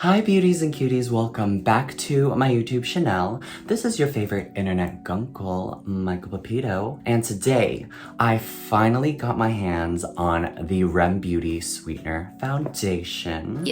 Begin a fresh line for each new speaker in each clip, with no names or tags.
Hi beauties and cuties, welcome back to my YouTube channel. This is your favorite internet guncle, Michael Pepito, and today I finally got my hands on the R.E.M Beauty Sweetener Foundation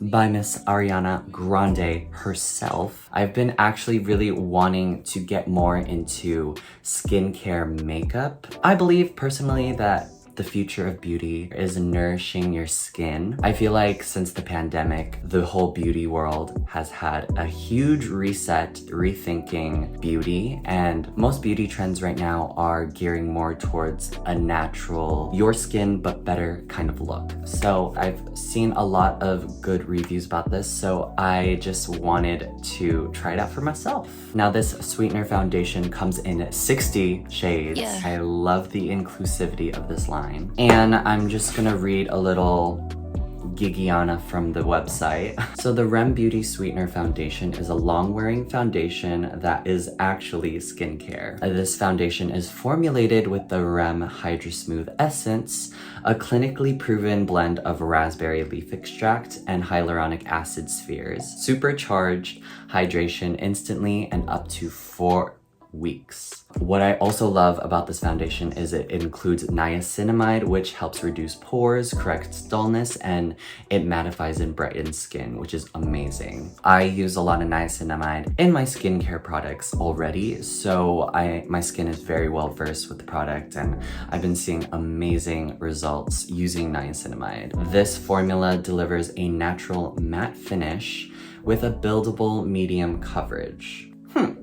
by Miss Ariana Grande herself. I've been actually really wanting to get more into skincare makeup. I believe personally that the future of beauty is nourishing your skin. I feel like since the pandemic, the whole beauty world has had a huge reset, rethinking beauty, and most beauty trends right now are gearing more towards a natural, your skin but better kind of look. So I've seen a lot of good reviews about this, so I just wanted to try it out for myself. Now this Sweetener Foundation comes in 60 shades. I love the inclusivity of this line. And I'm just gonna read a little Gigiana from the website. So the R.E.M Beauty Sweetener Foundation is a long-wearing foundation that is actually skincare. This foundation is formulated with the R.E.M Hydra Smooth Essence, a clinically proven blend of raspberry leaf extract and hyaluronic acid spheres. Supercharged hydration instantly and up to 4 weeks. What I also love about this foundation is it includes niacinamide, which helps reduce pores, corrects dullness, and it mattifies and brightens skin, which is amazing. I use a lot of niacinamide in my skincare products already, so my skin is very well versed with the product, and I've been seeing amazing results using niacinamide. This formula delivers a natural matte finish with a buildable medium coverage.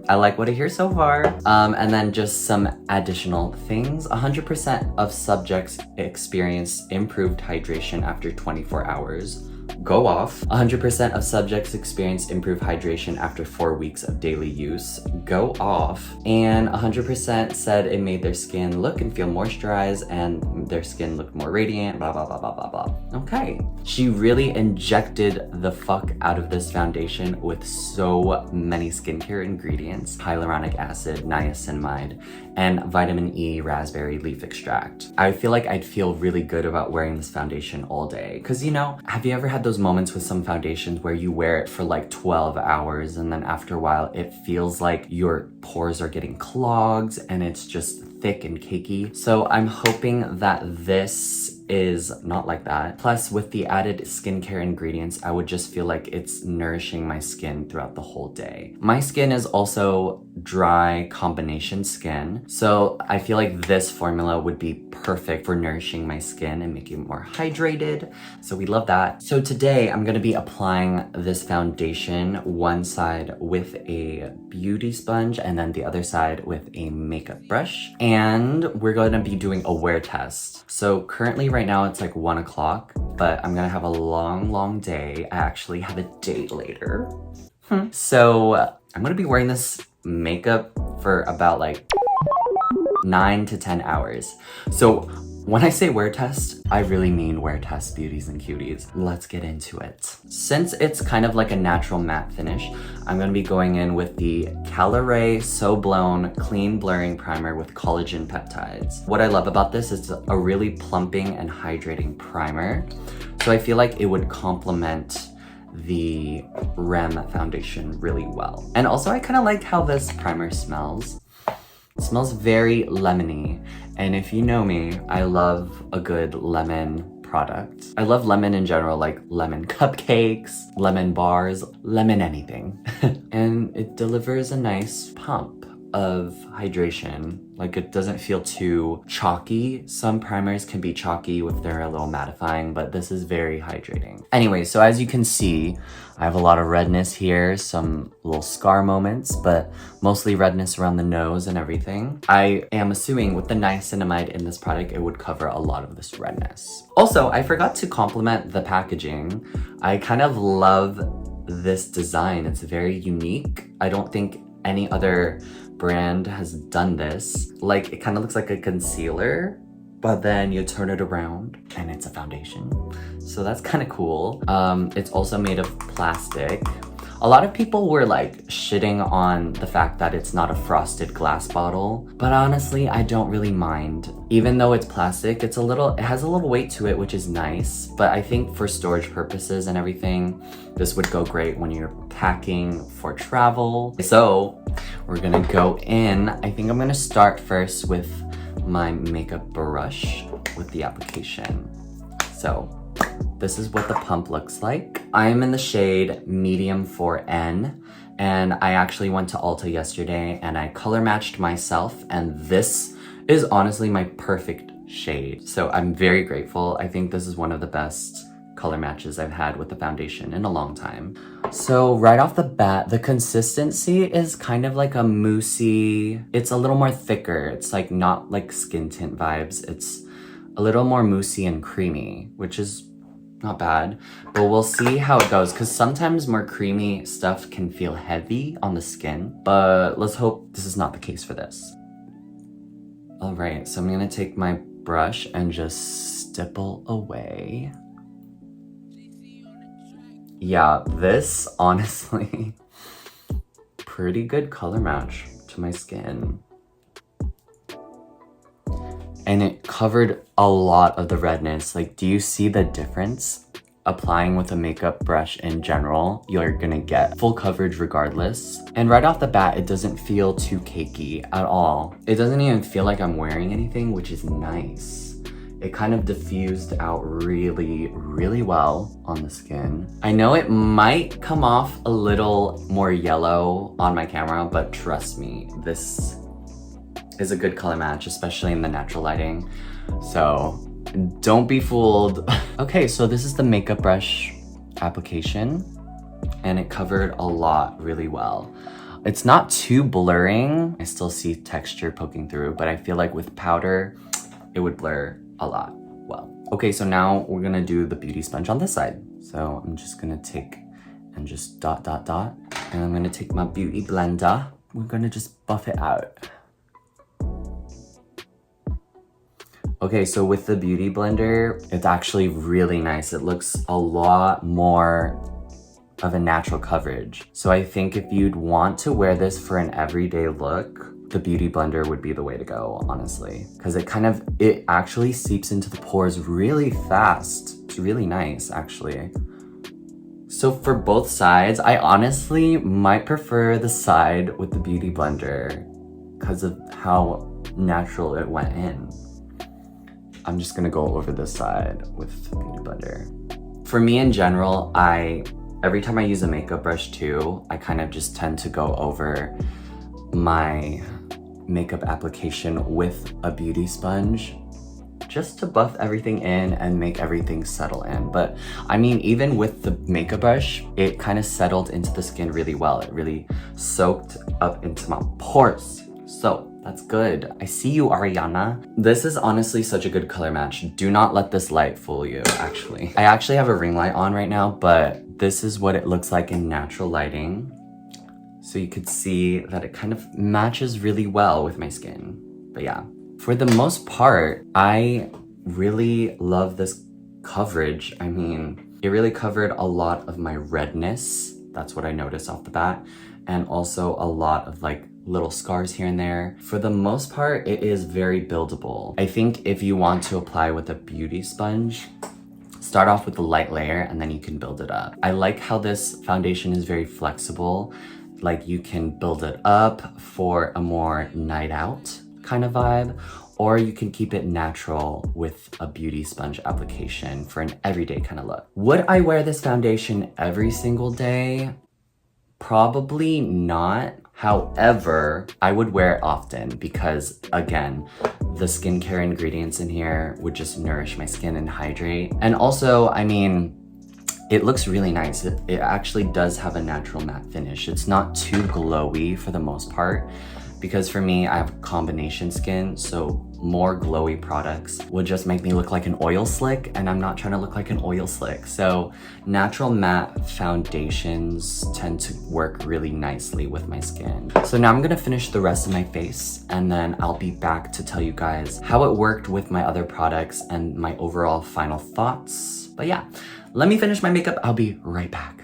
I like what I hear so far. And then just some additional things. 100% of subjects experience improved hydration after 24 hours. Go off. 100% of subjects experience improved hydration after 4 weeks of daily use. Go off. And 100% said it made their skin look and feel moisturized and their skin looked more radiant, blah, blah, blah, blah, blah, blah. Okay. She really injected the fuck out of this foundation with so many skincare ingredients: hyaluronic acid, niacinamide, and vitamin E raspberry leaf extract. I feel like I'd feel really good about wearing this foundation all day. Cause you know, have you ever had those moments with some foundations where you wear it for like 12 hours and then after a while it feels like your pores are getting clogged and it's just thick and cakey? So I'm hoping that this is not like that. Plus, with the added skincare ingredients, I would just feel like it's nourishing my skin throughout the whole day. My skin is also dry combination skin, so I feel like this formula would be perfect for nourishing my skin and making it more hydrated. So we love that. So today I'm gonna be applying this foundation one side with a beauty sponge and then the other side with a makeup brush. And we're gonna be doing a wear test. So currently right now it's like 1 o'clock, but I'm gonna have a long day. I actually have a date later. So I'm gonna be wearing this makeup for about like 9 to 10 hours. So when I say wear test, I really mean wear test, beauties and cuties. Let's get into it. Since it's kind of like a natural matte finish, I'm gonna be going in with the Caliray So Blown Clean Blurring Primer with collagen peptides. What I love about this is it's a really plumping and hydrating primer. So I feel like it would complement the R.E.M foundation really well. And also I kind of like how this primer smells. It smells very lemony, and if you know me, I love a good lemon product. I love lemon in general, like lemon cupcakes, lemon bars, lemon anything. And it delivers a nice pump of hydration. Like, it doesn't feel too chalky. Some primers can be chalky if they're a little mattifying, but this is very hydrating. Anyway, so as you can see, I have a lot of redness here, some little scar moments, but mostly redness around the nose and everything. I am assuming with the niacinamide in this product, it would cover a lot of this redness. Also, I forgot to compliment the packaging. I kind of love this design. It's very unique. I don't think any other brand has done this. Like, it kind of looks like a concealer, but then you turn it around and it's a foundation. So that's kind of cool. It's also made of plastic. A lot of people were like shitting on the fact that it's not a frosted glass bottle, but honestly, I don't really mind. Even though it's plastic, it has a little weight to it, which is nice, but I think for storage purposes and everything, this would go great when you're packing for travel. So we're gonna go in. I think I'm gonna start first with my makeup brush with the application. So this is what the pump looks like. I am in the shade medium 4N, and I actually went to Ulta yesterday and I color matched myself, and this is honestly my perfect shade. So I'm very grateful. I think this is one of the best color matches I've had with the foundation in a long time. So right off the bat, the consistency is kind of like a moussey. It's a little more thicker. It's like not like skin tint vibes. It's a little more moussey and creamy, which is not bad, but we'll see how it goes because sometimes more creamy stuff can feel heavy on the skin, but let's hope this is not the case for this. All right, so I'm gonna take my brush and just stipple away. Yeah, this honestly, pretty good color match to my skin. And it covered a lot of the redness. Like, do you see the difference? Applying with a makeup brush in general, you're gonna get full coverage regardless. And right off the bat, it doesn't feel too cakey at all. It doesn't even feel like I'm wearing anything, which is nice. It kind of diffused out really, really well on the skin. I know it might come off a little more yellow on my camera, but trust me, this is a good color match, especially in the natural lighting. So don't be fooled. Okay, so this is the makeup brush application, and it covered a lot really well. It's not too blurring. I still see texture poking through, but I feel like with powder, it would blur a lot well. Okay, so now we're gonna do the beauty sponge on this side. So I'm just gonna take and just dot, dot, dot. And I'm gonna take my beauty blender. We're gonna just buff it out. Okay, so with the beauty blender, it's actually really nice. It looks a lot more of a natural coverage. So I think if you'd want to wear this for an everyday look, the beauty blender would be the way to go, honestly. Because it actually seeps into the pores really fast. It's really nice, actually. So for both sides, I honestly might prefer the side with the beauty blender because of how natural it went in. I'm just gonna go over this side with the beauty blender. For me in general, every time I use a makeup brush too, I kind of just tend to go over my makeup application with a beauty sponge just to buff everything in and make everything settle in. But I mean, even with the makeup brush, it kind of settled into the skin really well. It really soaked up into my pores. So that's good. I see you, Ariana. This is honestly such a good color match. Do not let this light fool you, actually. I actually have a ring light on right now, but this is what it looks like in natural lighting. So you could see that it kind of matches really well with my skin. But yeah, for the most part, I really love this coverage. I mean, it really covered a lot of my redness. That's what I noticed off the bat. And also a lot of like little scars here and there. For the most part, it is very buildable. I think if you want to apply with a beauty sponge, start off with a light layer and then you can build it up. I like how this foundation is very flexible. Like you can build it up for a more night out kind of vibe, or you can keep it natural with a beauty sponge application for an everyday kind of look. Would I wear this foundation every single day? Probably not. However, I would wear it often because, again, the skincare ingredients in here would just nourish my skin and hydrate. And also, I mean, it looks really nice. It actually does have a natural matte finish. It's not too glowy for the most part, because for me, I have combination skin, so more glowy products would just make me look like an oil slick, and I'm not trying to look like an oil slick. So natural matte foundations tend to work really nicely with my skin. So now I'm gonna finish the rest of my face, and then I'll be back to tell you guys how it worked with my other products and my overall final thoughts. But yeah, let me finish my makeup. I'll be right back.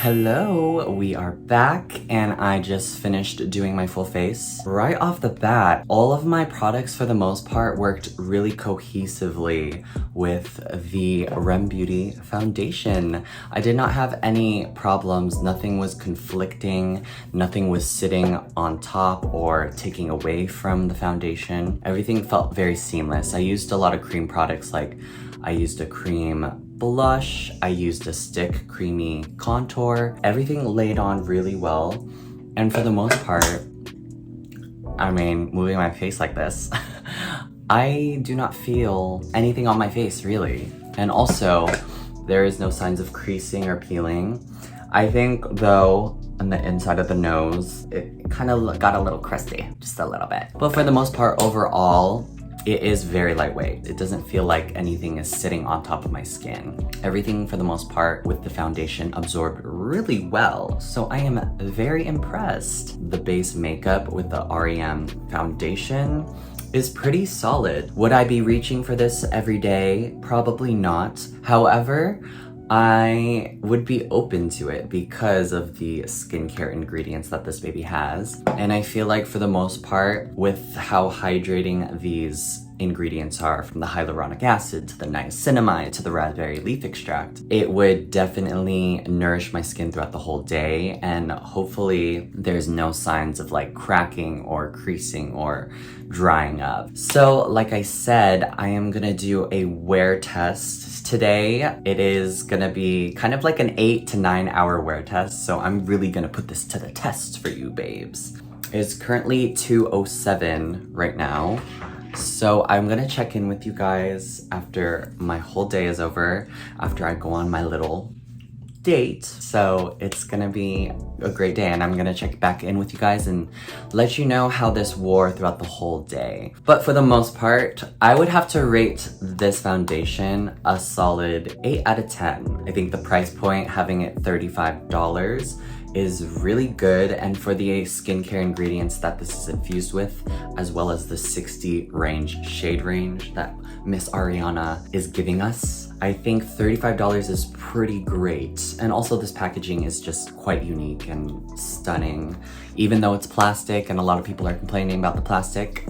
Hello, we are back and I just finished doing my full face. Right off the bat, all of my products for the most part worked really cohesively with the R.E.M Beauty Foundation. I did not have any problems, nothing was conflicting, nothing was sitting on top or taking away from the foundation. Everything felt very seamless. I used a lot of cream products, like I used a cream blush, I used a stick creamy contour. Everything laid on really well. And for the most part, I mean, moving my face like this, I do not feel anything on my face really. And also, there is no signs of creasing or peeling. I think though, on the inside of the nose, it kind of got a little crusty, just a little bit. But for the most part, overall, it is very lightweight. It doesn't feel like anything is sitting on top of my skin. Everything, for the most part, with the foundation absorbed really well, so I am very impressed. The base makeup with the R.E.M foundation is pretty solid. Would I be reaching for this every day? Probably not. However, I would be open to it because of the skincare ingredients that this baby has. And I feel like for the most part, with how hydrating these ingredients are, from the hyaluronic acid to the niacinamide to the raspberry leaf extract, it would definitely nourish my skin throughout the whole day, and hopefully there's no signs of like cracking or creasing or drying up. So like I said, I am gonna do a wear test today. It is gonna be kind of like an 8 to 9 hour wear test, so I'm really gonna put this to the test for you babes. It's currently 2:07 right now. So I'm gonna check in with you guys after my whole day is over, after I go on my little date. So it's gonna be a great day, and I'm gonna check back in with you guys and let you know how this wore throughout the whole day. But for the most part, I would have to rate this foundation a solid 8 out of 10. I think the price point, having it $35, is really good, and for the skincare ingredients that this is infused with, as well as the 60 shade range that Miss Ariana is giving us, I think $35 is pretty great. And also this packaging is just quite unique and stunning. Even though it's plastic and a lot of people are complaining about the plastic,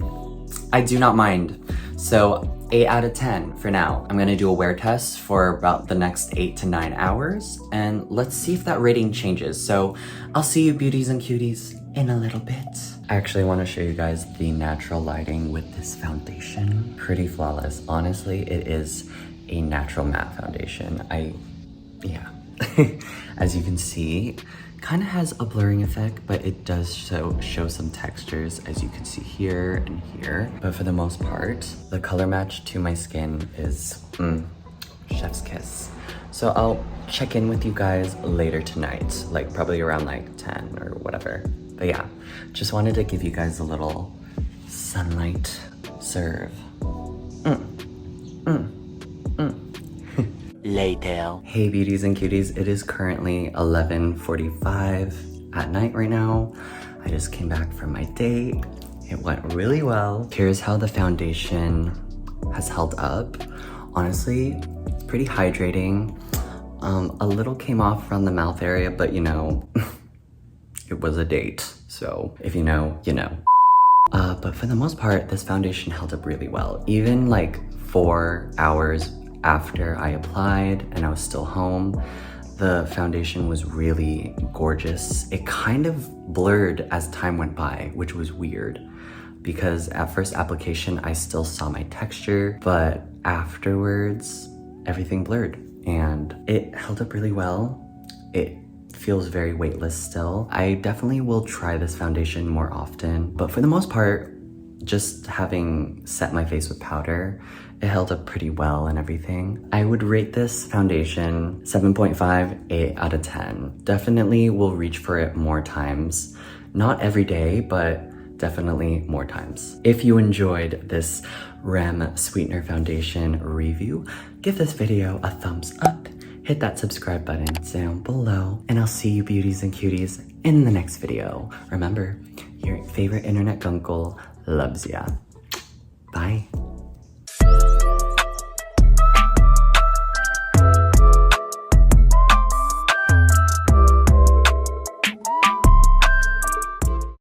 I do not mind. So 8 out of 10 for now. I'm gonna do a wear test for about the next 8 to 9 hours, and let's see if that rating changes. So I'll see you beauties and cuties in a little bit. I actually want to show you guys the natural lighting with this foundation. Pretty flawless. Honestly, it is a natural matte foundation. Yeah. As you can see, kind of has a blurring effect, but it does show some textures, as you can see here and here. But for the most part, the color match to my skin is chef's kiss. So I'll check in with you guys later tonight, like probably around like 10 or whatever. But yeah, just wanted to give you guys a little sunlight serve. Later. Hey beauties and cuties, it is currently 11:45 at night right now. I just came back from my date. It went really well. Here's how the foundation has held up. Honestly, it's pretty hydrating. A little came off around the mouth area, but you know, it was a date. So if you know, you know. But for the most part, this foundation held up really well. Even like 4 hours after I applied and I was still home, the foundation was really gorgeous. It kind of blurred as time went by, which was weird, because at first application, I still saw my texture, but afterwards, everything blurred, and it held up really well. It feels very weightless still. I definitely will try this foundation more often, but for the most part, just having set my face with powder, it held up pretty well and everything. I would rate this foundation 7.5, 8 out of 10. Definitely will reach for it more times. Not every day, but definitely more times. If you enjoyed this R.E.M Sweetener Foundation review, give this video a thumbs up, hit that subscribe button down below, and I'll see you beauties and cuties in the next video. Remember, your favorite internet guncle loves ya. Bye.